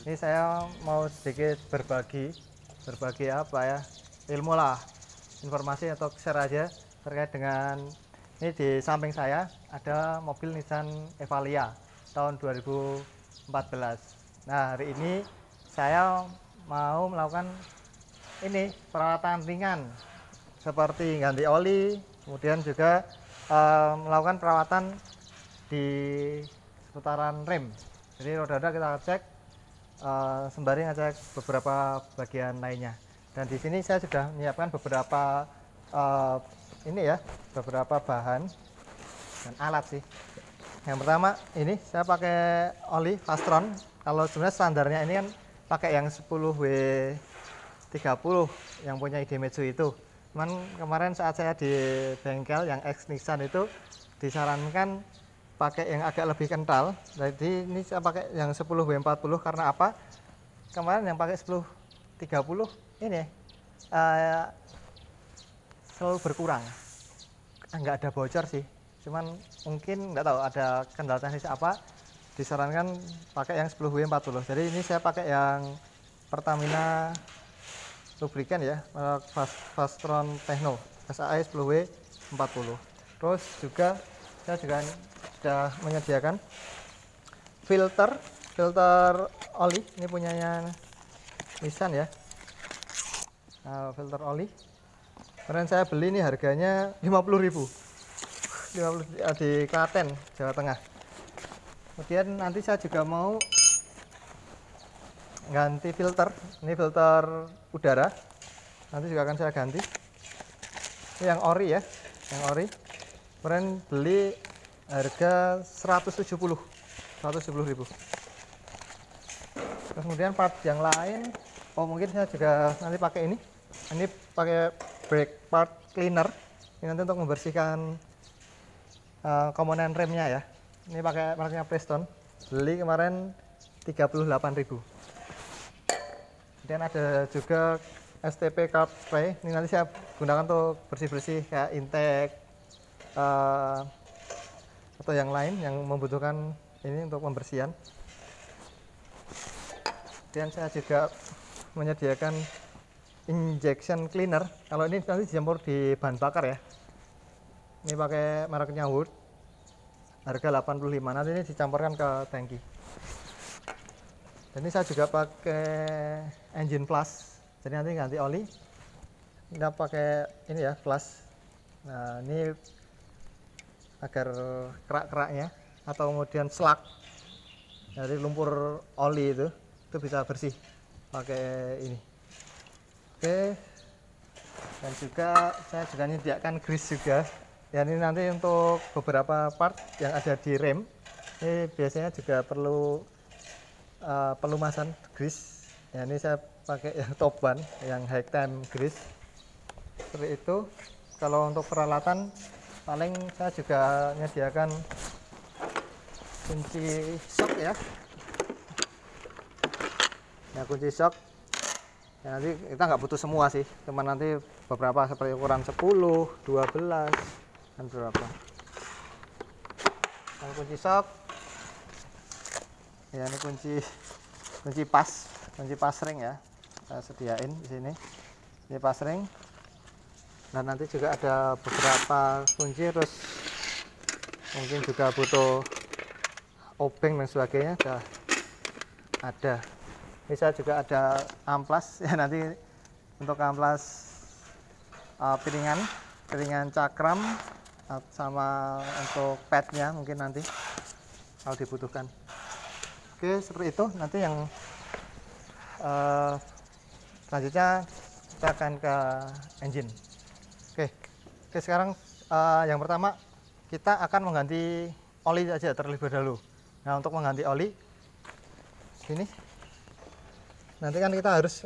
Ini saya mau sedikit berbagi apa ya, ilmu lah, informasi atau share aja terkait dengan ini. Di samping saya ada mobil Nissan Evalia tahun 2014. Nah, hari ini saya mau melakukan ini perawatan ringan seperti ganti oli, kemudian juga melakukan perawatan di seputaran rem. Jadi roda-roda kita cek sembari ngecek beberapa bagian lainnya. Dan di sini saya sudah menyiapkan beberapa beberapa bahan dan alat sih. Yang pertama ini saya pakai oli Fastron. Kalau sebenarnya standarnya ini kan pakai yang 10W30 yang punya Idemitsu itu. Cuman kemarin saat saya di bengkel yang ex Nissan itu disarankan pakai yang agak lebih kental. Jadi ini saya pakai yang 10W40 karena apa? Kemarin yang pakai 10W30 ini selalu berkurang. Nggak ada bocor sih. Cuman mungkin nggak tahu ada kendala teknis apa. Disarankan pakai yang 10W40. Jadi ini saya pakai yang Pertamina lubrikan ya, Fastron Techno SAE 10W40. Terus juga saya juga sudah menyediakan filter oli. Ini punyanya Nissan ya. Nah, filter oli kemarin saya beli ini harganya 50.000 di Klaten, Jawa Tengah. Kemudian nanti saya juga mau ganti filter. Ini filter udara, nanti juga akan saya ganti. Ini yang ori ya, yang ori kemarin beli harga 170.000. Kemudian part yang lain, mungkin saya juga nanti pakai ini pakai brake part cleaner. Ini nanti untuk membersihkan komponen remnya ya. Ini pakai mereknya Preston, beli kemarin 38.000. Kemudian ada juga STP Carb Spray. Ini nanti saya gunakan untuk bersih-bersih kayak intake atau yang lain yang membutuhkan ini untuk pembersihan. Kemudian saya juga menyediakan injection cleaner. Kalau ini nanti dijemur di bahan bakar ya. Ini pakai mereknya Wood, harga 85. Nanti ini dicampurkan ke tangki. Dan ini saya juga pakai engine flush. Jadi nanti ganti oli. Kita pakai ini ya, flush. Nah, ini agar kerak-keraknya atau kemudian slug dari lumpur oli itu bisa bersih pakai ini. Oke. Dan juga saya juga menyediakan grease juga. Ya, ini nanti untuk beberapa part yang ada di rem. Ini biasanya juga perlu pelumasan grease. Ya, ini saya pakai yang top one, yang high time grease. Seperti itu. Kalau untuk peralatan paling saya juga menyediakan kunci shock ya. Ya, kunci shock. Ya, nanti kita nggak butuh semua sih, cuma nanti beberapa seperti ukuran 10, 12 dan berapa. Yang kunci shock. Ya, ini kunci pas ring ya. Saya sediain di sini. Ini pas ring. Dan nanti juga ada beberapa kunci, terus mungkin juga butuh obeng dan sebagainya sudah ada. Ini saya juga ada amplas ya, nanti untuk amplas piringan cakram sama untuk padnya mungkin nanti kalau dibutuhkan. Oke, seperti itu. Nanti yang selanjutnya kita akan ke engine. Oke, sekarang yang pertama kita akan mengganti oli saja terlebih dahulu. Nah, untuk mengganti oli ini nanti kan kita harus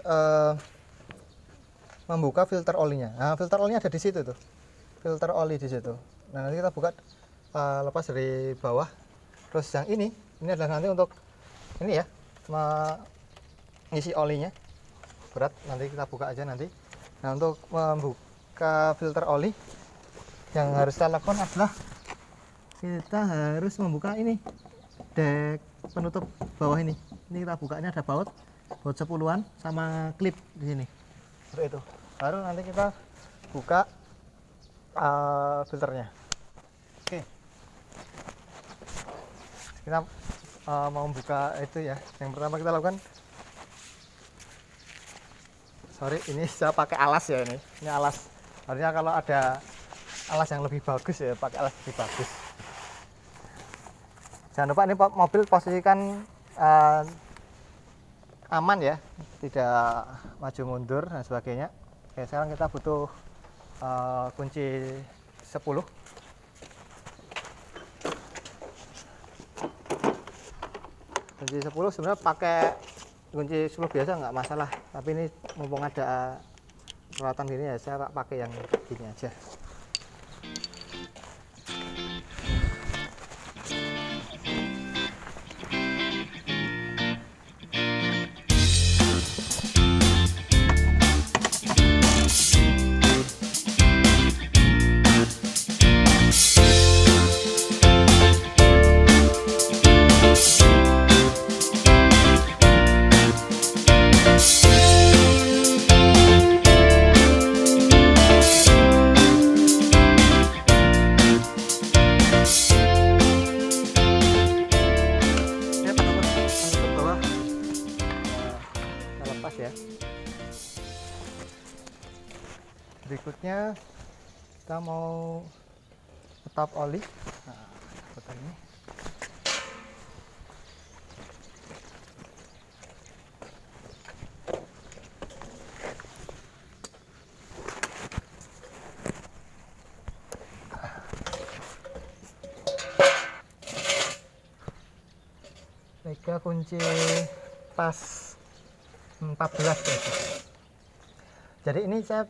membuka filter olinya. Nah, filter olinya ada di situ tuh. Filter oli di situ. Nah, nanti kita buka lepas dari bawah. Terus yang ini adalah nanti untuk ini ya, mengisi olinya. Berat, nanti kita buka aja nanti. Nah, untuk membuka filter oli yang harus kita lakukan adalah kita harus membuka ini dek penutup bawah ini. Ini kita buka, ini ada baut 10-an sama klip di sini. Seperti itu. Baru nanti kita buka filternya. Oke. Kita mau buka itu ya. Yang pertama kita lakukan, sorry, ini saya pakai alas ya ini. Ini alas. Harusnya kalau ada alas yang lebih bagus ya, pakai alas lebih bagus. Jangan lupa ini mobil posisikan aman ya, tidak maju mundur dan sebagainya. Oke, sekarang kita butuh kunci 10. Kunci 10 sebenarnya pakai kunci 10 biasa nggak masalah, tapi ini mumpung ada peralatan gini ya, saya pakai yang gini aja. Ya, berikutnya kita mau tap oli. Nah, seperti ini. Mega kunci pas 14 ya. Jadi ini saya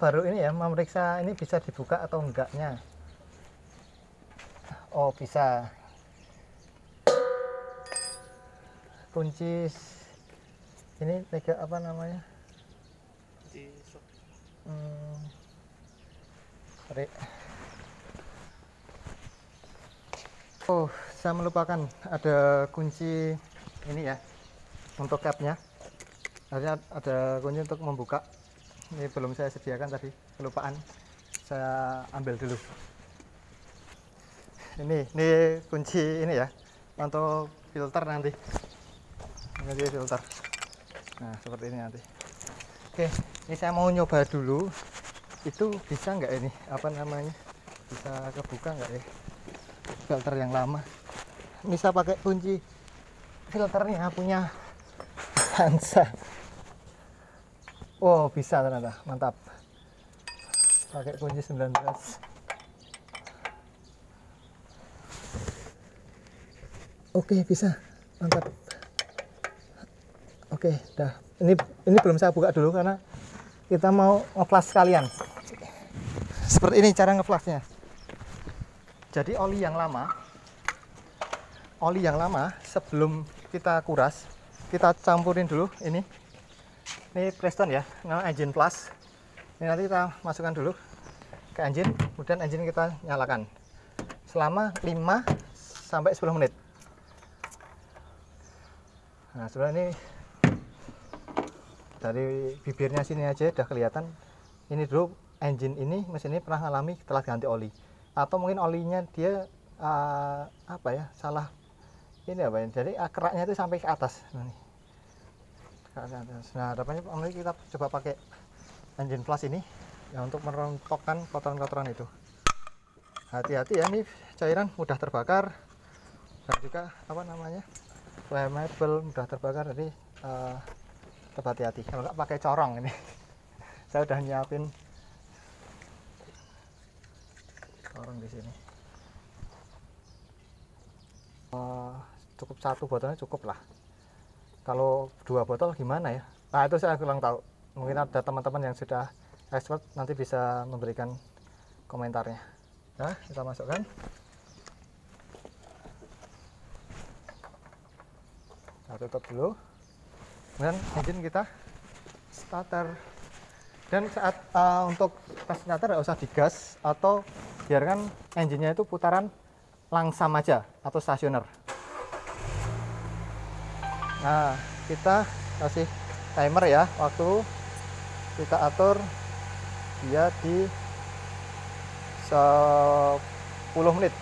baru ini ya memeriksa ini bisa dibuka atau enggaknya. Oh, bisa. Kunci ini mega apa namanya? Kunci shock. Oh, saya melupakan ada kunci ini ya untuk capnya. Harusnya ada kunci untuk membuka. Ini belum saya sediakan tadi, kelupaan. Saya ambil dulu. Ini kunci ini ya untuk filter nanti. Kunci filter. Nah, seperti ini nanti. Oke, ini saya mau nyoba dulu. Itu bisa nggak ini? Apa namanya? Bisa kebuka nggak ya? Filter yang lama. Bisa pakai kunci filternya punya Hansa. Oh, bisa ternyata, mantap. Pakai kunci 19. Oke, bisa, mantap. Oke, dah. Ini belum saya buka dulu karena kita mau ngeflash sekalian. Seperti ini cara ngeflashnya. Jadi oli yang lama sebelum kita kuras, kita campurin dulu ini. Ini Preston ya, namanya engine plus. Ini nanti kita masukkan dulu ke engine, kemudian engine kita nyalakan selama 5 sampai 10 menit. Nah, sebenarnya ini dari bibirnya sini aja udah kelihatan. Ini dulu engine ini, mesin ini pernah ngalami telah ganti oli, atau mungkin olinya dia apa ya, salah ini apa ya, jadi keraknya itu sampai ke atas. Nah, harapannya kita coba pakai engine plus ini ya untuk merontokkan kotoran-kotoran itu. Hati-hati ya, ini cairan mudah terbakar dan juga apa namanya, flammable, mudah terbakar. Jadi tetap hati-hati kalau nggak pakai corong ini. Saya udah nyiapin corong di sini. Cukup 1 botolnya cukup lah. Kalau 2 botol gimana ya? Nah, itu saya kurang tahu. Mungkin ada teman-teman yang sudah expert nanti bisa memberikan komentarnya. Nah, kita masukkan. Kita tutup dulu. Kemudian engine kita starter. Dan saat untuk tes starter nggak usah digas, atau biarkan engine-nya itu putaran langsam aja atau stasioner. Nah, kita kasih timer ya, waktu kita atur dia di 10 menit.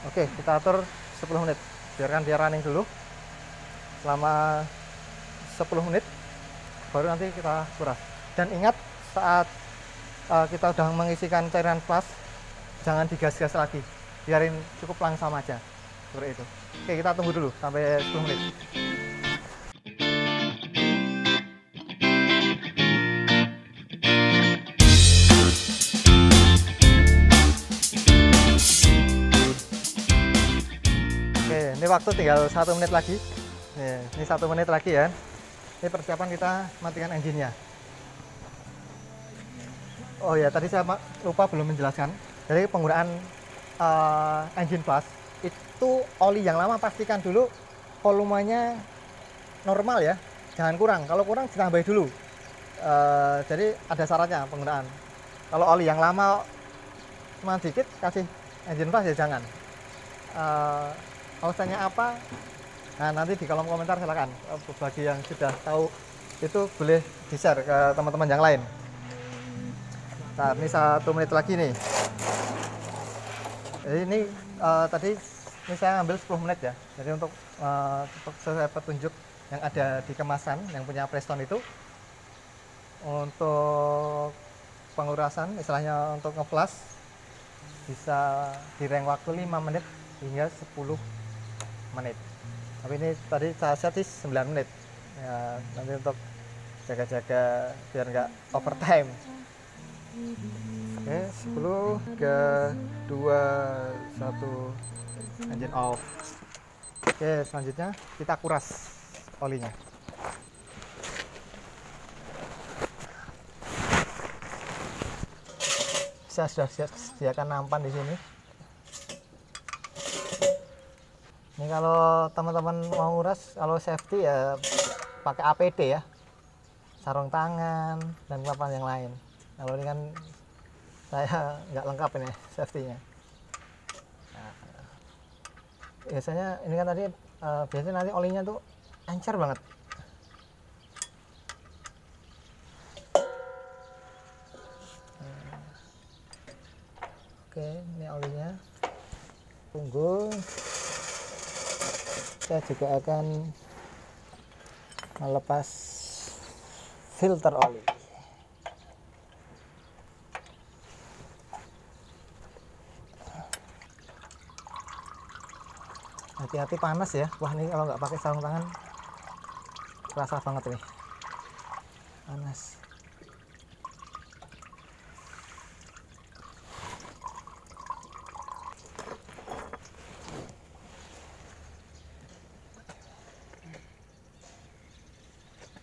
Oke, kita atur 10 menit. Biarkan dia running dulu selama 10 menit, baru nanti kita kuras. Dan ingat, saat kita udah mengisikan cairan flash, jangan digas-gas lagi, biarin cukup langsam aja seperti itu. Oke, kita tunggu dulu sampai 10 menit. Oke, ini waktu tinggal 1 menit lagi. Ini 1 menit lagi ya. Ini persiapan kita matikan engine-nya. Oh ya, tadi saya lupa belum menjelaskan. Jadi penggunaan engine flash itu, oli yang lama pastikan dulu volumenya normal ya, jangan kurang. Kalau kurang ditambahi dulu. Jadi ada syaratnya penggunaan. Kalau oli yang lama cuma dikit, kasih engine flash ya jangan. Alasannya apa? Nah, nanti di kolom komentar silakan. Bagi yang sudah tahu itu boleh di-share ke teman-teman yang lain. Nah, ini 1 menit lagi nih. Jadi ini tadi ini saya ambil 10 menit ya. Jadi untuk sesuai petunjuk yang ada di kemasan yang punya Preston itu, untuk pengurasan istilahnya untuk ngeflash bisa di rank waktu 5 menit hingga 10 menit. Tapi ini tadi saya set di 9 menit ya, nanti untuk jaga-jaga biar nggak overtime. Oke, 10, 3, 2, 1, engine off. Oke, selanjutnya kita kuras olinya. Saya sudah sediakan nampan di sini. Ini kalau teman-teman mau nguras, kalau safety ya pakai APD ya, sarung tangan dan perlengkapan yang lain. Kalau ini kan saya nggak lengkap ini safety-nya. Nah, biasanya ini kan tadi biasanya nanti olinya tuh encer banget. Oke, ini olinya. Tunggu. Saya juga akan melepas filter oli. Hati-hati panas ya. Wah, ini kalau nggak pakai sarung tangan kerasa banget nih, panas.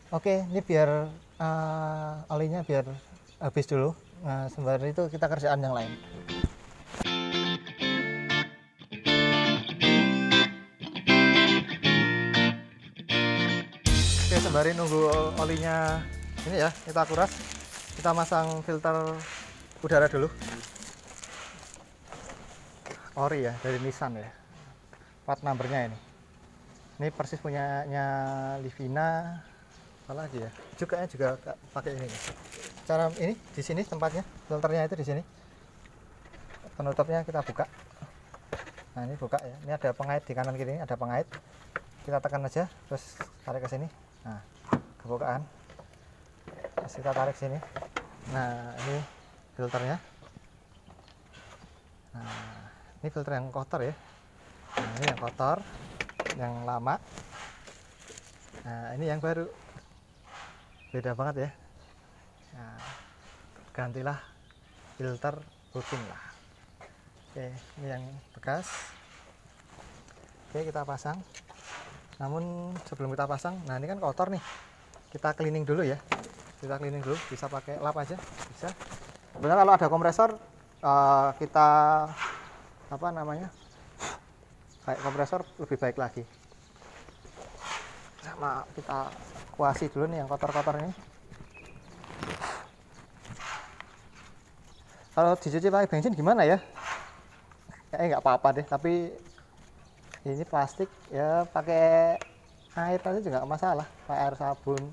Oke, ini biar olinya biar habis dulu. Nah, sembari itu kita kerjaan yang lain. Oke, sembari nunggu olinya ini ya, kita kuras. Kita masang filter udara dulu. Ori ya, dari Nissan ya. Plat numbernya ini. Ini persis punyanya Livina. Apa lagi ya? Juga pakai ini. Cara ini di sini tempatnya, filternya itu di sini. Penutupnya kita buka. Nah, ini buka ya. Ini ada pengait di kanan kiri, ada pengait. Kita tekan aja, terus tarik ke sini. Nah, kebukaan. Terus kita tarik sini. Nah, ini filternya. Nah, ini filter yang kotor ya. Nah, ini yang kotor, yang lama. Nah, ini yang baru. Beda banget ya. Nah, gantilah filter rutin lah. Oke, ini yang bekas. Oke, kita pasang. Namun sebelum kita pasang, nah ini kan kotor nih, kita cleaning dulu ya. Kita cleaning dulu, bisa pakai lap aja, bisa. Sebenarnya kalau ada kompresor, kita apa namanya, kayak kompresor lebih baik lagi. Sama kita kuasi dulu nih yang kotor-kotor ini. Kalau dicuci pakai bensin gimana ya? Kayaknya nggak apa-apa deh, tapi ini plastik ya, pakai air tadi juga nggak masalah, pakai air sabun.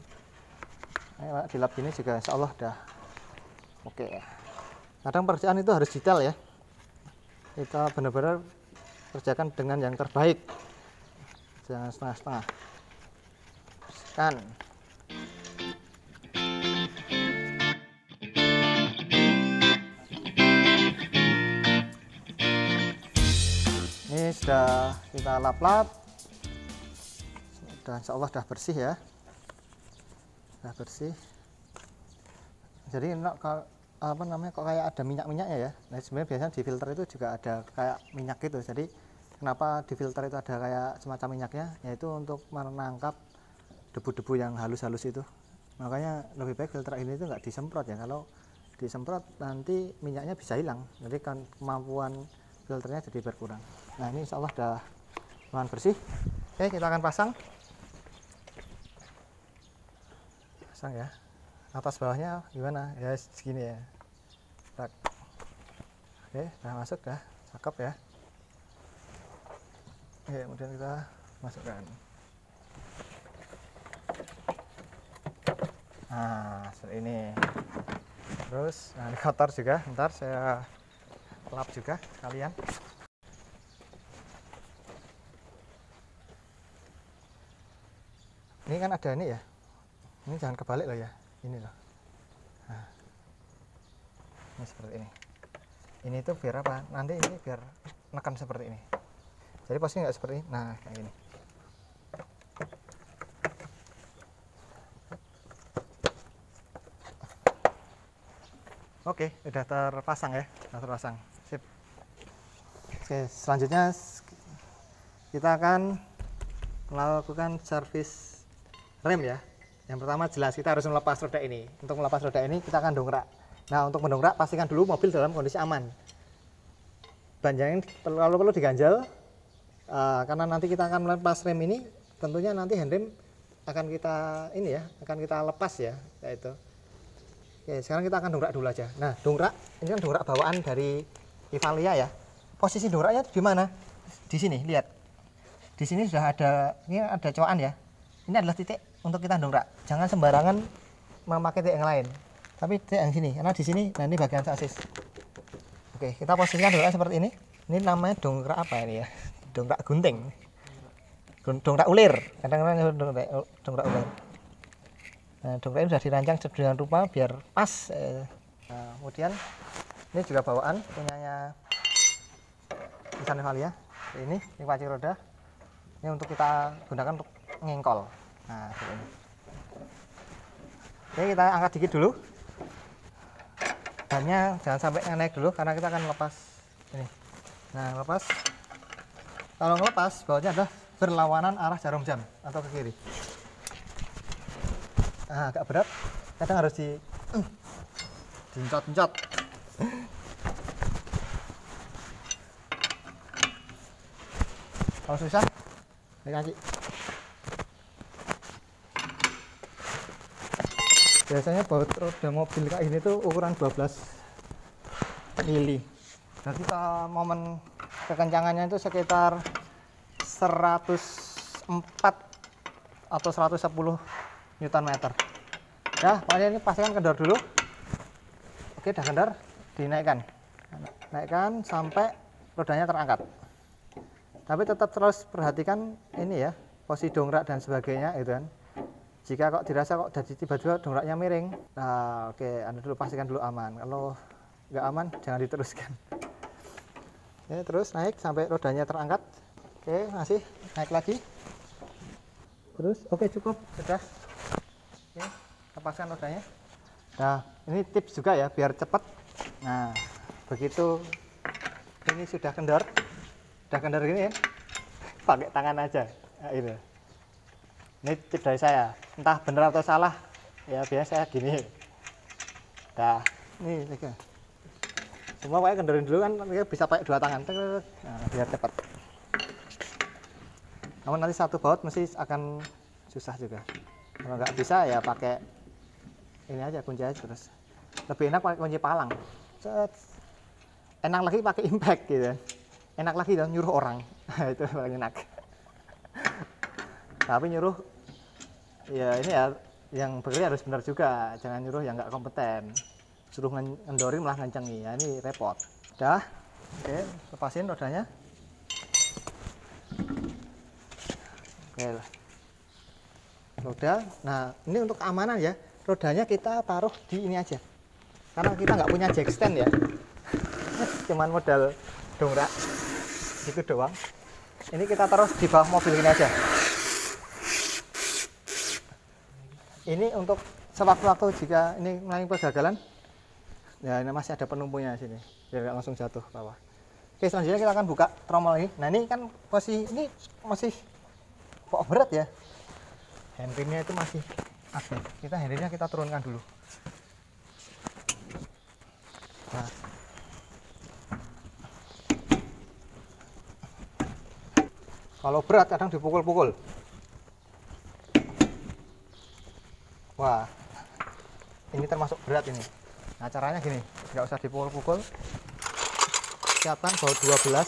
Dilap gini juga insya Allah udah oke ya. Kadang pekerjaan itu harus detail ya, kita benar-benar kerjakan dengan yang terbaik, jangan setengah-setengah. Bersihkan. Ini sudah kita lap-lap, sudah insya Allah sudah bersih ya, sudah bersih. Jadi apa namanya, kok kayak ada minyak-minyaknya ya. Nah sebenarnya biasanya di filter itu juga ada kayak minyak gitu. Jadi kenapa di filter itu ada kayak semacam minyaknya, yaitu untuk menangkap debu-debu yang halus-halus itu. Makanya lebih baik filter ini itu nggak disemprot ya. Kalau disemprot nanti minyaknya bisa hilang, jadi kan kemampuan filternya jadi berkurang. Nah ini insya Allah udah lumayan bersih. Oke, kita akan pasang ya. Atas bawahnya gimana ya, segini ya. Oke, udah masuk, dah cakep ya. Oke, kemudian kita masukkan. Nah seperti ini. Terus nah ini kotor juga, ntar saya lap juga sekalian. Ini kan ada ini ya, ini jangan kebalik loh ya, ini loh. Nah, ini seperti ini. Ini tuh biar apa? Nanti ini biar nekan seperti ini. Jadi posisinya nggak seperti ini. Nah kayak gini. Oke, udah terpasang ya, udah terpasang. Sip. Oke, selanjutnya kita akan melakukan servis rem ya. Yang pertama jelas kita harus melepas roda ini. Untuk melepas roda ini kita akan dongkrak. Nah untuk mendongkrak pastikan dulu mobil dalam kondisi aman. Ban yang kalau perlu diganjel, karena nanti kita akan melepas rem ini, tentunya nanti handrem akan kita ini ya, akan kita lepas ya, kayak itu. Oke, sekarang kita akan dongkrak dulu aja. Nah dongkrak ini kan dongkrak bawaan dari Ivalia ya. Posisi dongkraknya di mana? Di sini, lihat. Di sini sudah ada, ini ada coakan ya. Ini adalah titik untuk kita dongkrak. Jangan sembarangan memakai titik yang lain, tapi titik yang sini, karena di sini, nah ini bagian sasis. Oke, kita posisikan dongkrak seperti ini. Ini namanya dongkrak apa ini ya? Dongkrak gunting, dongkrak ulir. Kadang-kadang dongkrak ulir. Nah, dongkrak ini sudah dirancang sedemikian rupa biar pas. Nah, kemudian ini juga bawaan punyanya Nissan Ivalia. Ini paci roda. Ini untuk kita gunakan untuk ngengkol. Nah, seperti ini. Oke, kita angkat dikit dulu. Bannya jangan sampai naik dulu karena kita akan lepas ini. Nah, lepas. Kalau ngelepas, bawahnya adalah berlawanan arah jarum jam atau ke kiri. Nah, agak berat. Kadang harus dincot-ncot. Kalau susah, naik kaki. Biasanya baut roda mobil kayak ini tuh ukuran 12 mili. Berarti momen kekencangannya itu sekitar 104 atau 110 Nm. Ya, pokoknya ini pastikan kendor dulu. Oke, udah kendor, dinaikkan. Naikkan sampai rodanya terangkat. Tapi tetap terus perhatikan ini ya, posisi dongkrak dan sebagainya gitu kan. Jika kok dirasa kok jadi tiba-tiba dongkraknya miring, nah oke, Anda dulu pastikan dulu aman. Kalau nggak aman, jangan diteruskan. Oke, terus naik sampai rodanya terangkat. Oke, masih naik lagi. Terus, oke cukup, sudah. Oke, lepaskan rodanya. Nah, ini tips juga ya, biar cepat. Nah, begitu ini sudah kendor gini ya, pakai tangan aja. Nah, ini tips dari saya. Entah benar atau salah, ya biasanya saya gini. Nah, ini semua pakai kendorin dulu kan, bisa pakai dua tangan. Nah, biar cepat. Namun nanti satu baut mesti akan susah juga. Kalau nggak bisa ya pakai ini aja, kunci aja terus. Lebih enak pakai kunci palang. Enak lagi pakai impact gitu. Enak lagi dan nyuruh orang. Itu paling enak. Tapi nyuruh ya ini ya, yang bekerja harus benar juga, jangan nyuruh yang nggak kompeten, suruh ngendorin malah ngencengi, ya ini repot. Udah, oke, lepasin rodanya. Oke, roda. Nah ini untuk keamanan ya, rodanya kita taruh di ini aja, karena kita nggak punya jack stand ya. Cuman modal dongkrak gitu doang. Ini kita taruh di bawah mobil gini aja. Ini untuk sewaktu-waktu jika ini melalui pergagalan, ya ini masih ada penumpunya di sini, biar nggak langsung jatuh bawah. Oke, selanjutnya kita akan buka tromol ini. Nah ini kan posisi ini masih kok berat ya, handpinnya itu masih aktif. Kita handpinnya kita turunkan dulu. Nah, kalau berat kadang dipukul-pukul. Wah, ini termasuk berat ini. Nah caranya gini, nggak usah dipukul-pukul. Siapkan baut 12.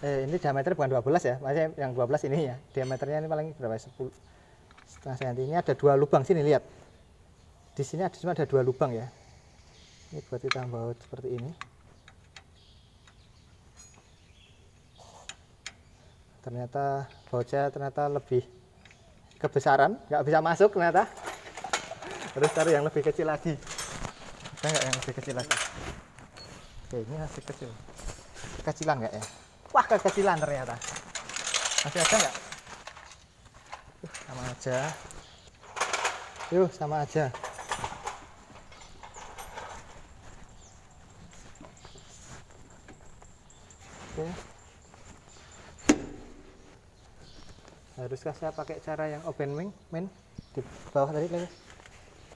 Ini diameter bukan 12 ya, maksudnya yang 12 ini ya. Diameternya ini paling berapa? 10,5 cm. Ini ada 2 lubang, sini lihat. Di sini ada 2 lubang ya. Ini buat kita baut seperti ini. Ternyata bautnya lebih kebesaran, nggak bisa masuk ternyata. Harus cari yang lebih kecil lagi. Ada nggak yang lebih kecil lagi? Oke, ini masih kecil. Kecilan nggak ya? Wah, kekecilan ternyata. Masih ada nggak? Sama aja. Yuk, sama aja. Oke. Haruskah saya pakai cara yang open wing, di bawah tadi?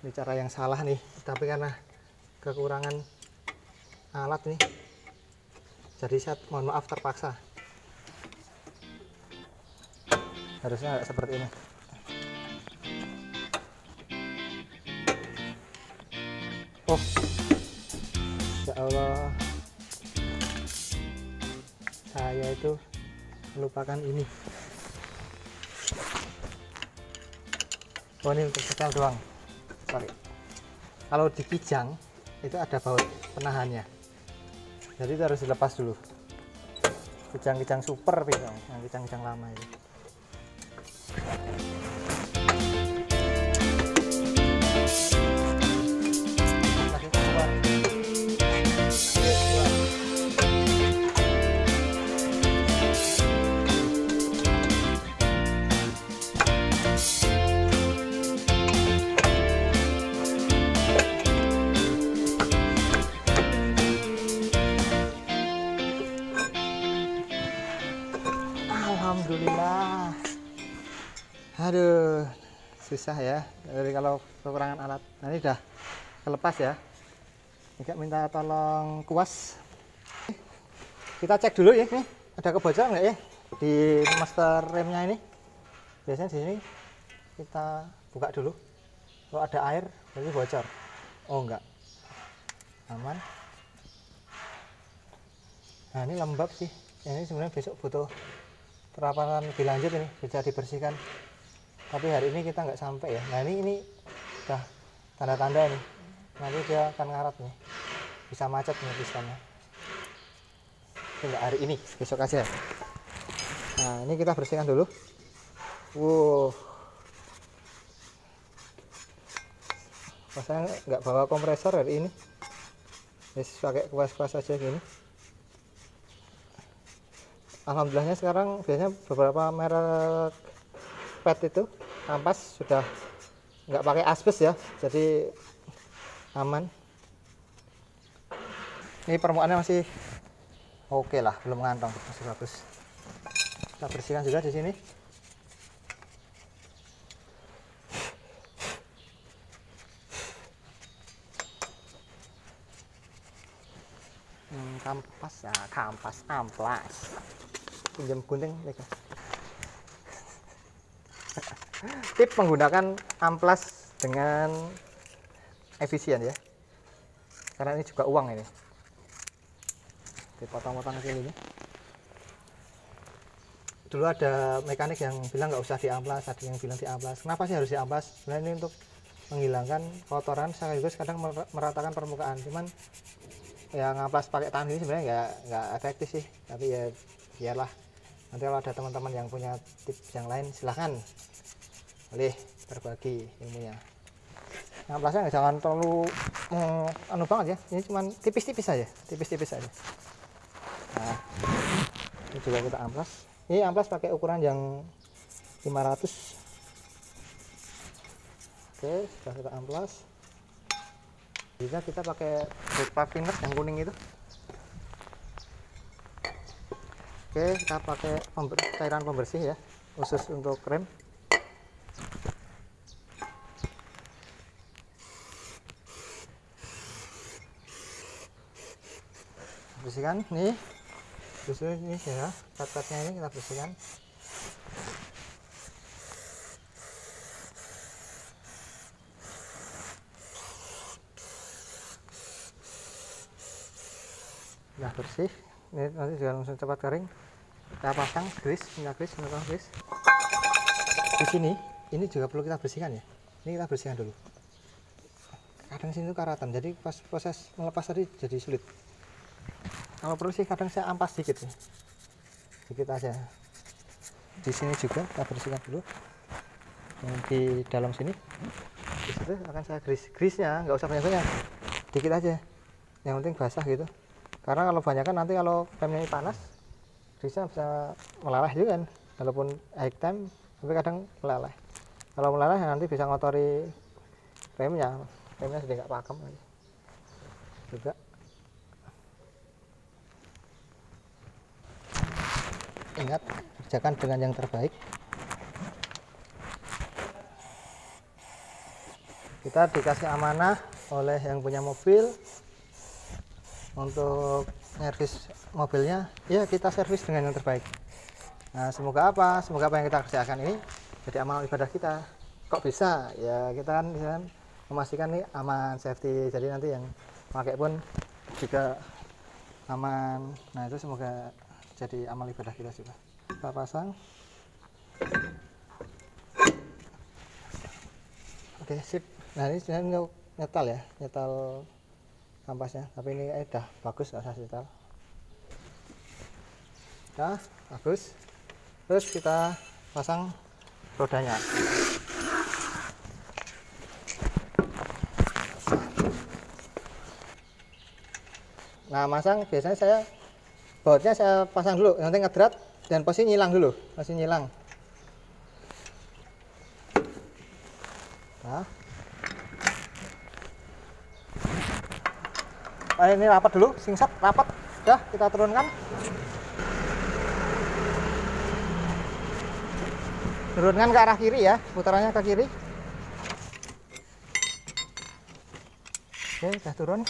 Ini cara yang salah nih, tapi karena kekurangan alat nih, jadi saya mohon maaf terpaksa. Harusnya nggak seperti ini. Oh, ya Allah, saya itu melupakan ini. Oh, ini untuk setel doang, sorry. Kalau dikijang itu ada baut penahannya, jadi itu harus dilepas dulu. Kijang-kijang super pisau, yang kijang-kijang lama ini. Alhamdulillah. Aduh, susah ya dari kalau kekurangan alat. Nah, ini udah kelepas ya. Juga minta tolong kuas. Kita cek dulu ya, nih ada kebocoran nggak ya di master remnya ini. Biasanya di sini kita buka dulu. Kalau ada air, berarti bocor. Oh enggak, aman. Nah ini lembab sih. Ini sebenarnya besok butuh perawatan lebih lanjut, ini bisa dibersihkan, tapi hari ini kita nggak sampai ya. Nah ini udah tanda-tanda nih, nanti dia akan ngarat nih, bisa macet nih pistonnya. Enggak hari ini, besok aja. Nah ini kita bersihkan dulu. Saya nggak bawa kompresor hari ini, pakai kuas-kuas aja gini. Alhamdulillahnya sekarang biasanya beberapa merek pet itu ampas sudah nggak pakai asbes ya, jadi aman. Ini permukaannya masih oke lah, belum ngantong, masih bagus. Kita bersihkan juga di sini. Kampas ya, kampas amplas. Pinjam gunting mereka. Tip menggunakan amplas dengan efisien ya, karena ini juga uang ini. dipotong-potong kecil ini. Dulu ada mekanik yang bilang nggak usah diamplas, ada yang bilang diamplas. Kenapa sih harus diamplas? Sebenarnya ini untuk menghilangkan kotoran sekaligus kadang meratakan permukaan. Cuman ya ngamplas pakai tangan ini sebenarnya nggak efektif sih. Tapi ya biarlah. Nanti kalau ada teman-teman yang punya tips yang lain silahkan boleh berbagi ilmunya. Ngamplasnya jangan terlalu anu banget ya. Ini cuman tipis-tipis saja, tipis-tipis saja. Nah, ini juga kita amplas. Ini amplas pakai ukuran yang 500. Oke, sudah kita amplas. Bisa kita pakai brake cleaner yang kuning itu. Oke, kita pakai cairan pembersih ya, khusus untuk rem. Bersihkan nih. Justru ini ya, cat-catnya ini kita bersihkan. Nah bersih, ini nanti juga langsung cepat kering. Kita pasang grease, minyak grease. Di sini, ini juga perlu kita bersihkan ya. Ini kita bersihkan dulu. Kadang sini tuh karatan, jadi pas proses melepas tadi jadi sulit. Kalau perlu sih kadang saya ampas sedikit nih. Sedikit aja. Di sini juga kita bersihkan dulu. Yang di dalam sini. Di situ akan saya grease-nya nggak usah banyak-banyak. Dikit aja. Yang penting basah gitu. Karena kalau banyak kan nanti kalau remnya ini panas, grease-nya bisa meleleh juga kan. Walaupun high time, tapi kadang meleleh. Kalau meleleh nanti bisa ngotori remnya. Remnya sedih nggak pakem lagi. Juga. Ingat, kerjakan dengan yang terbaik. Kita dikasih amanah oleh yang punya mobil untuk servis mobilnya, ya kita servis dengan yang terbaik. Nah, semoga apa yang kita kerjakan ini jadi amal ibadah kita. Kok bisa? Ya kita kan memastikan nih aman, safety, jadi nanti yang pakai pun juga aman. Nah itu semoga jadi amal ibadah kita juga. Kita pasang. Oke, sip. Nah ini sebenarnya nyetal ya, nyetal kampasnya, tapi ini udah bagus, nggak usah nyetal. Nah bagus. Terus kita pasang rodanya. Nah masang biasanya saya bautnya saya pasang dulu, nanti ngedrat dan posisi nyilang dulu, posisi nyilang. Nah, ini rapat dulu, singset rapat, udah kita turunkan. Turunkan ke arah kiri ya, putarannya ke kiri. Oke, udah turun.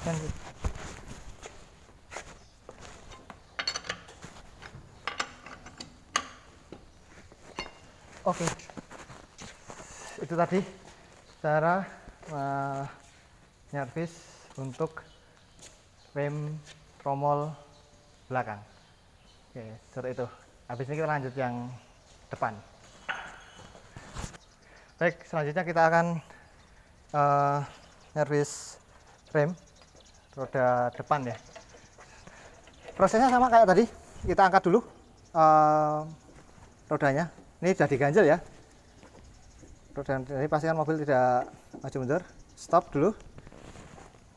Dan oke, itu tadi cara nyervis untuk rem tromol belakang. Oke, seperti itu. Habis ini kita lanjut yang depan. Baik, selanjutnya kita akan nyervis rem roda depan ya. Prosesnya sama kayak tadi, kita angkat dulu rodanya. Ini sudah diganjel ya. Jadi pastikan mobil tidak maju mundur. Stop dulu.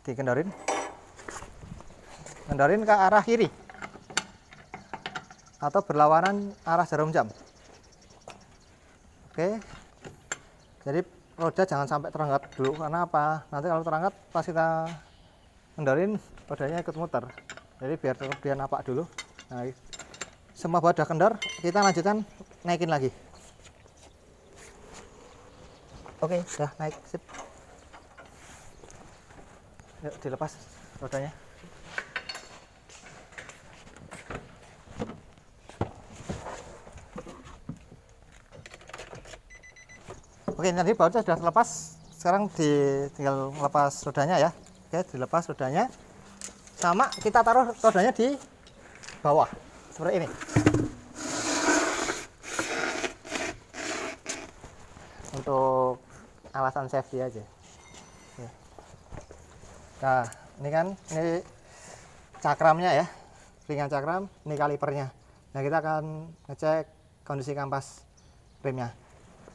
Dikendorin. Kendorin ke arah kiri. Atau berlawanan arah jarum jam. Oke. Jadi roda jangan sampai terangkat dulu, karena apa? Nanti kalau terangkat pas kita kendorin rodanya ikut muter. Jadi biar napak dulu. Nah, semua baut udah kendor, kita lanjutkan naikin lagi. Oke, sudah naik, sip. Yuk dilepas rodanya. Oke, nanti bautnya sudah terlepas. Sekarang tinggal lepas rodanya ya. Oke, dilepas rodanya. Sama kita taruh rodanya di bawah seperti ini. Untuk alasan safety aja. Nah, ini kan ini cakramnya ya, ringan cakram, ini kalipernya. Nah, kita akan ngecek kondisi kampas remnya.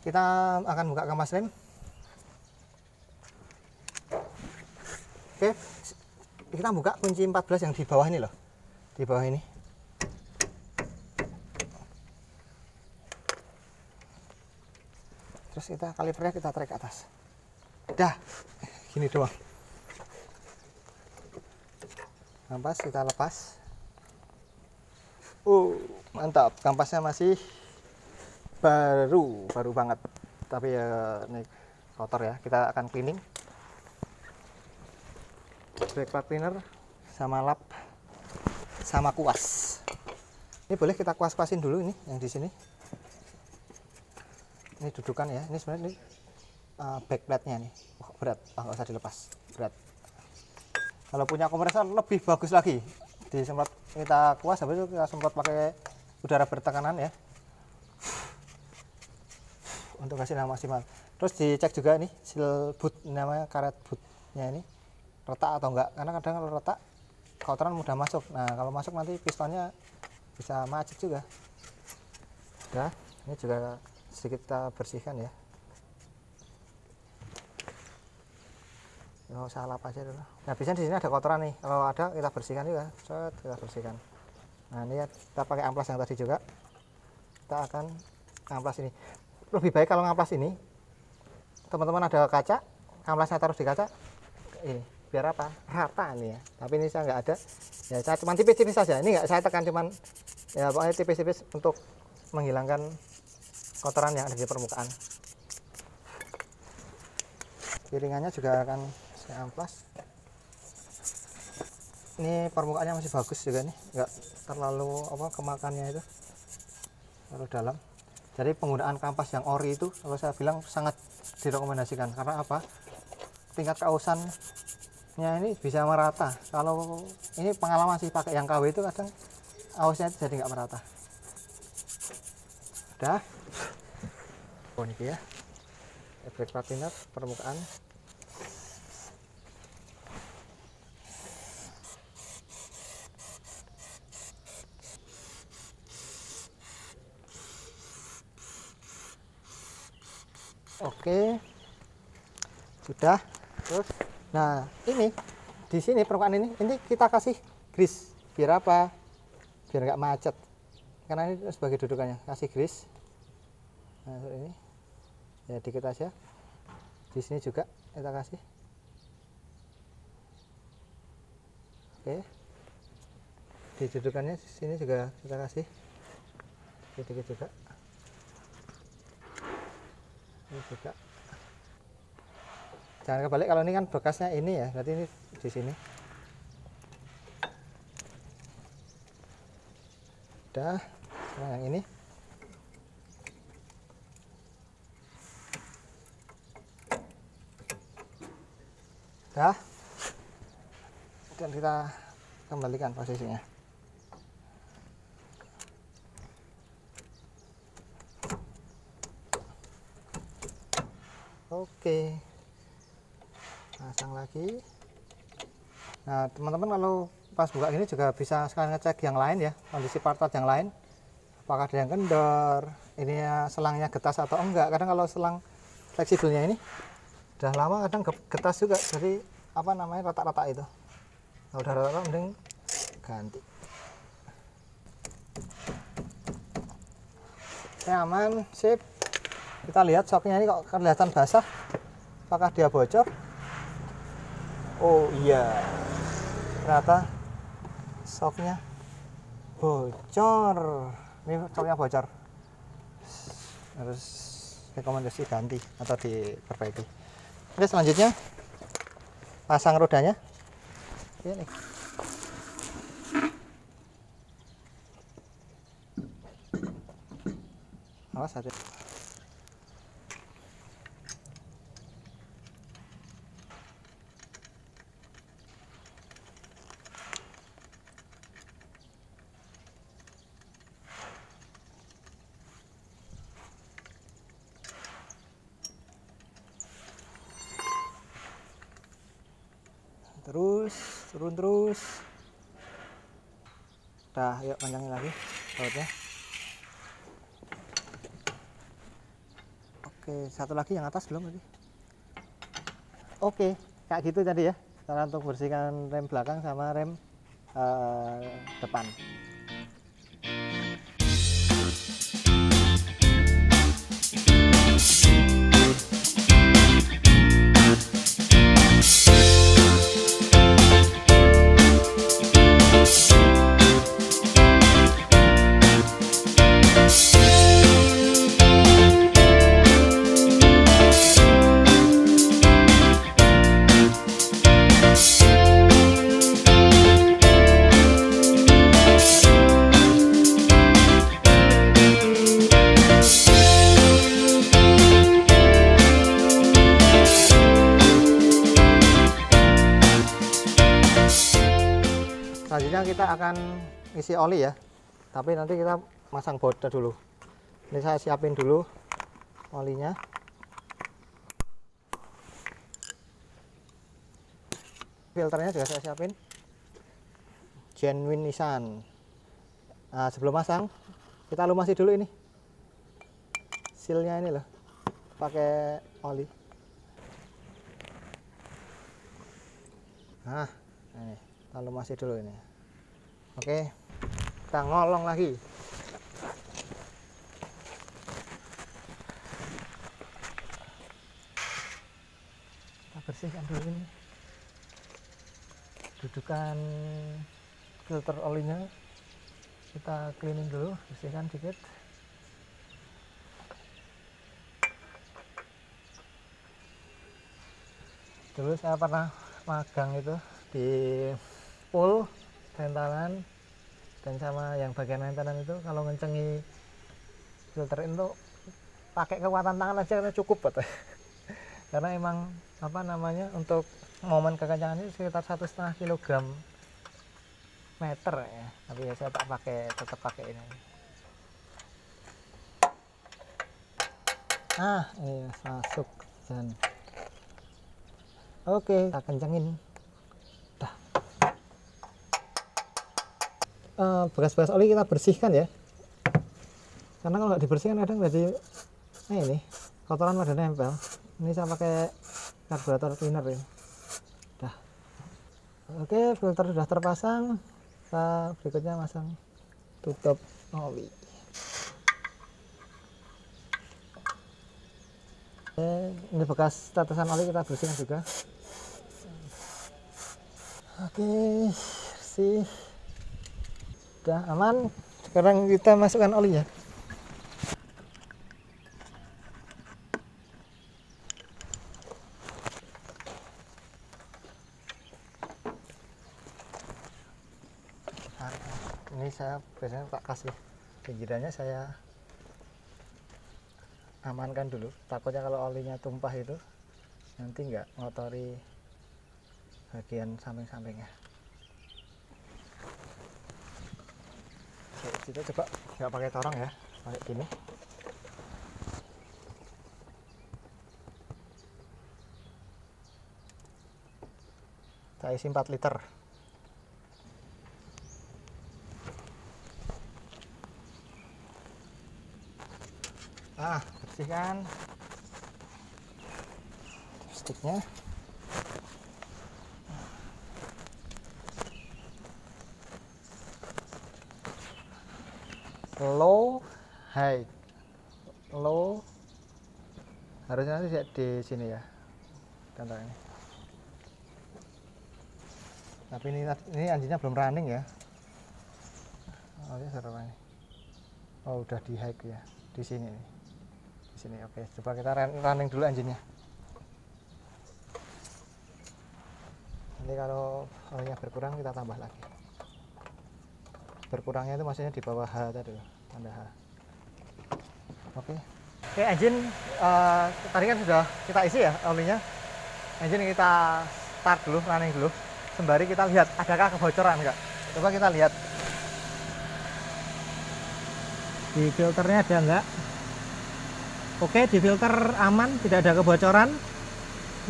Kita akan buka kampas rem. Oke, kita buka kunci 14 yang di bawah ini loh, di bawah ini. Terus kita kalipernya kita tarik ke atas. Dah, gini doang. Kampas kita lepas. Mantap, kampasnya masih baru banget. Tapi ya ini kotor ya, kita akan cleaning. Brake pad cleaner sama lap sama kuas. Ini boleh kita kuas-kuasin dulu ini yang di sini. Ini dudukan ya. Ini sebenarnya ini backplate-nya nih. Berat, nggak usah dilepas. Berat. Kalau punya kompresor lebih bagus lagi. Disemprot kita kuas, habis itu kita semprot pakai udara bertekanan ya. Untuk hasil yang maksimal. Terus dicek juga nih seal boot, namanya karet bootnya ini retak atau enggak, karena kadang kalau retak kotoran mudah masuk. Nah, kalau masuk nanti pistonnya bisa macet juga. Nah, ini juga sedikit kita bersihkan ya. Nggak usah lap aja dulu. Nah, biasanya di sini ada kotoran nih. Kalau ada kita bersihkan juga. Set, kita bersihkan. Nah, ini ya, kita pakai amplas yang tadi juga. Kita akan amplas ini. Lebih baik kalau ngamplas ini, teman-teman ada kaca, amplasnya taruh di kaca. Ini biar apa? Rata nih ya. Tapi ini saya nggak ada. Ya, saya cuma tipis-tipis saja. Ini nggak saya tekan, cuman ya pokoknya tipis-tipis untuk menghilangkan kotoran yang ada di permukaan. Piringannya juga akan saya amplas. Ini permukaannya masih bagus juga nih, nggak terlalu kemakannya itu terlalu dalam. Jadi penggunaan kampas yang ori itu kalau saya bilang sangat direkomendasikan, karena apa? Tingkat kausannya ini bisa merata. Kalau ini pengalaman sih pakai yang KW itu kadang ausnya jadi nggak merata. Udah. Oh ini ya. Brake pad cleaner permukaan. Oke, sudah. Terus, nah ini di sini permukaan ini kita kasih grease. Biar apa? Biar nggak macet. Karena ini sebagai dudukannya, kasih grease. Nah ini, ya dikit aja. Di sini juga kita kasih. Oke. Di dudukannya di sini juga kita kasih. Dikit juga. Ini juga. Jangan kebalik, kalau ini kan bekasnya ini ya, berarti ini di sini. Udah, nah yang ini. Udah. Dan kita kembalikan posisinya. Oke, pasang lagi. Nah teman-teman kalau pas buka ini juga bisa sekalian ngecek yang lain ya, kondisi part-part yang lain, apakah ada yang kendor, ininya selangnya getas atau enggak. Kadang kalau selang fleksibelnya ini udah lama kadang getas juga, jadi apa namanya, retak-retak itu. Kalau udah retak mending ganti. Oke, aman, sip. Kita lihat shocknya ini kok kelihatan basah, apakah dia bocor? Oh iya, ternyata shocknya bocor. Ini shocknya bocor, harus rekomendasi ganti atau diperbaiki. Oke, selanjutnya pasang rodanya. Ini awas hati. turun terus. Dah, yuk panjangin lagi bautnya. Oke, satu lagi yang atas belum tadi. Oke, kayak gitu tadi ya, cara untuk bersihkan rem belakang sama rem depan. Selanjutnya kita akan isi oli ya, tapi nanti kita masang bautnya dulu. Ini saya siapin dulu olinya. Filternya juga saya siapin, genuine Nissan. Nah, sebelum masang kita lumasi dulu ini sealnya ini loh, pakai oli. Nah ini kita lumasi dulu ini. Oke, kita ngolong lagi. Kita bersihkan dulu ini, dudukan filter olinya kita cleaning dulu, bersihkan dikit. Dulu saya pernah magang itu di pool rentalan, dan sama yang bagian maintenance itu kalau ngencengi filter itu pakai kekuatan tangan aja cukup betul. Karena emang apa namanya, untuk momen kekencangan ini sekitar 1,5 kg meter ya, tapi ya saya tak pakai, tetap pakai ini. Ini masuk dan oke, kita kencengin. Bekas-bekas oli kita bersihkan ya, karena kalau nggak dibersihkan kadang jadi ini kotoran pada nempel. Ini saya pakai karburator cleaner ini. Dah. Oke, filter sudah terpasang. Kita berikutnya masang tutup oli. Ini bekas tetesan oli kita bersihkan juga. Oke, bersih. Udah aman. Sekarang kita masukkan olinya. Nah, ini saya biasanya tak kasih pinggirannya, saya amankan dulu. Takutnya kalau olinya tumpah itu nanti nggak ngotori bagian samping-sampingnya. Kita coba nggak pakai torong ya, pakai gini. Kita isi 4 liter. Bersihkan sticknya. Low, high, low, harusnya nanti di sini ya contohnya. Tapi ini anjingnya belum running ya. Oh ya, ini. Oh udah di high ya, di sini. Di sini. Oke, coba kita running dulu anjingnya. Nanti kalau olinya berkurang kita tambah lagi. Berkurangnya itu maksudnya di bawah H tadi, tanda H. Oke, engine tadi kan sudah kita isi ya olinya. Engine kita start dulu, running dulu, sembari kita lihat adakah kebocoran enggak. Coba kita lihat di filternya ada enggak. Oke, di filter aman, tidak ada kebocoran.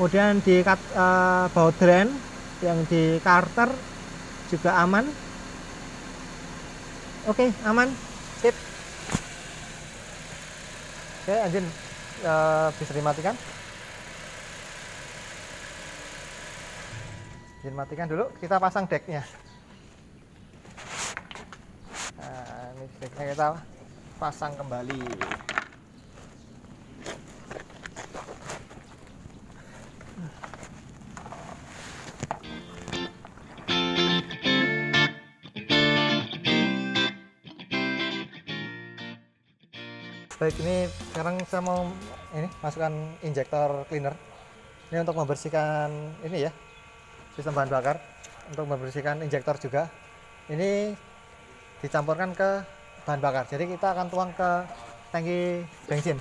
Kemudian di baut drain yang di karter juga aman. Oke, aman, sip. Oke, engine bisa dimatikan. Matikan dulu, kita pasang decknya. Nah, ini decknya kita pasang kembali. Baik, ini sekarang saya mau masukkan injektor cleaner. Ini untuk membersihkan ini ya, sistem bahan bakar, untuk membersihkan injektor juga. Ini dicampurkan ke bahan bakar, jadi kita akan tuang ke tangki bensin.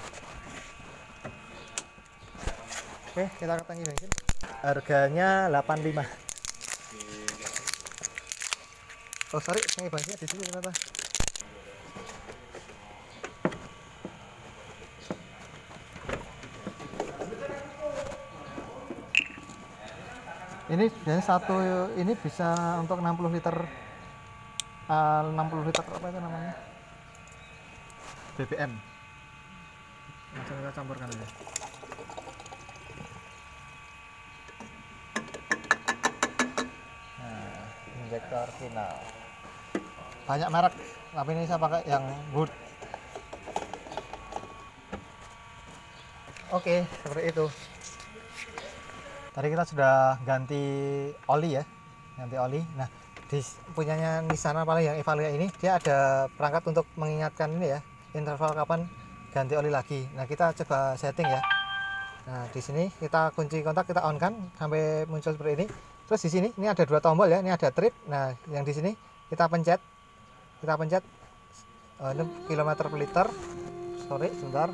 Oke, kita ke tangki bensin. Harganya 85. Oh sorry, tangki bensinnya di sini ternyata. Ini biasanya satu ini bisa untuk 60 liter 60 liter apa itu namanya, BBM. Langsung kita campurkan aja. Nah, injektor final banyak merek, tapi ini saya pakai yang Wood. Oke, seperti itu. Tadi kita sudah ganti oli ya, ganti oli. Nah, di punyanya Nissan paling yang Evalia ini, dia ada perangkat untuk mengingatkan ini ya, interval kapan ganti oli lagi. Nah, kita coba setting ya. Nah, di sini kita kunci kontak, kita on kan sampai muncul seperti ini. Terus di sini ini ada dua tombol ya, ini ada trip. Nah, yang di sini kita pencet, ini kilometer per liter. Sorry, sebentar.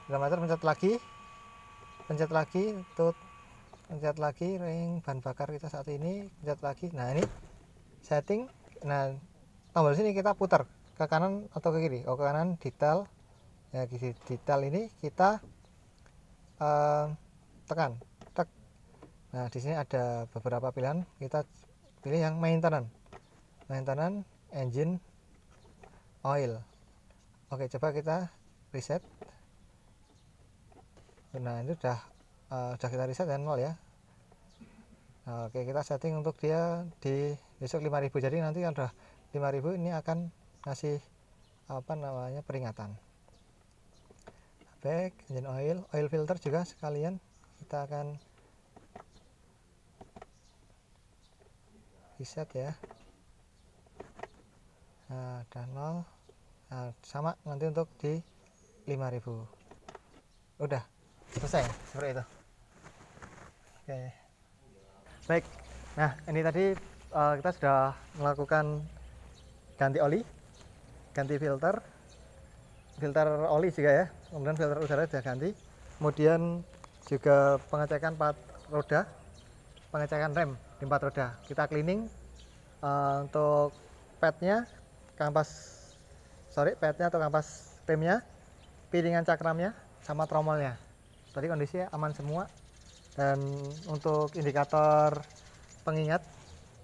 Kilometer, pencet lagi, pencet lagi ring bahan bakar kita saat ini, pencet lagi. Nah, ini setting. Nah, tombol sini kita putar ke kanan atau ke kiri. Oh, ke kanan detail ya, di detail ini kita tekan tek. Nah, di sini ada beberapa pilihan, kita pilih yang maintenance, engine, oil. Oke, coba kita reset. Nah, ini udah kita reset dan nol ya. Nah, oke, kita setting untuk dia di besok 5000. Jadi nanti kalau udah 5000 ini akan ngasih apa namanya, peringatan. Back, engine oil filter juga sekalian kita akan reset ya. Nah, udah nol. Nah, sama nanti untuk di 5000. Udah selesai seperti itu. Oke, baik. Nah, ini tadi kita sudah melakukan ganti oli, ganti filter oli juga ya, kemudian filter udara sudah ganti, kemudian juga pengecekan roda, pengecekan rem di 4 roda, kita cleaning untuk padnya atau kampas remnya, piringan cakramnya, sama tromolnya. Tadi kondisinya aman semua. Dan untuk indikator pengingat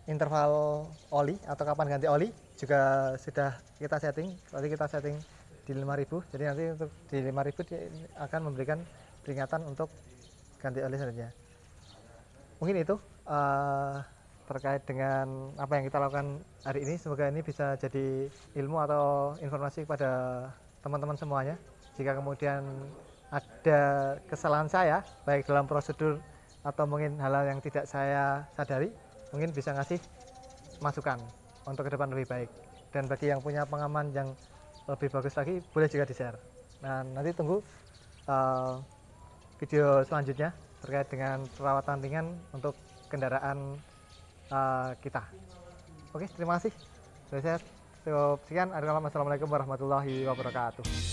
interval oli atau kapan ganti oli juga sudah kita setting. Tadi kita setting di 5000. Jadi nanti untuk di 5000 dia akan memberikan peringatan untuk ganti oli selanjutnya. Mungkin itu terkait dengan apa yang kita lakukan hari ini. Semoga ini bisa jadi ilmu atau informasi kepada teman-teman semuanya. Jika kemudian ada kesalahan saya, baik dalam prosedur atau mungkin hal-hal yang tidak saya sadari, mungkin bisa ngasih masukan untuk ke depan lebih baik. Dan bagi yang punya pengalaman yang lebih bagus lagi, boleh juga di-share. Nah, nanti tunggu video selanjutnya terkait dengan perawatan ringan untuk kendaraan kita. Oke, terima kasih. Saya cukup sekian. Assalamualaikum warahmatullahi wabarakatuh.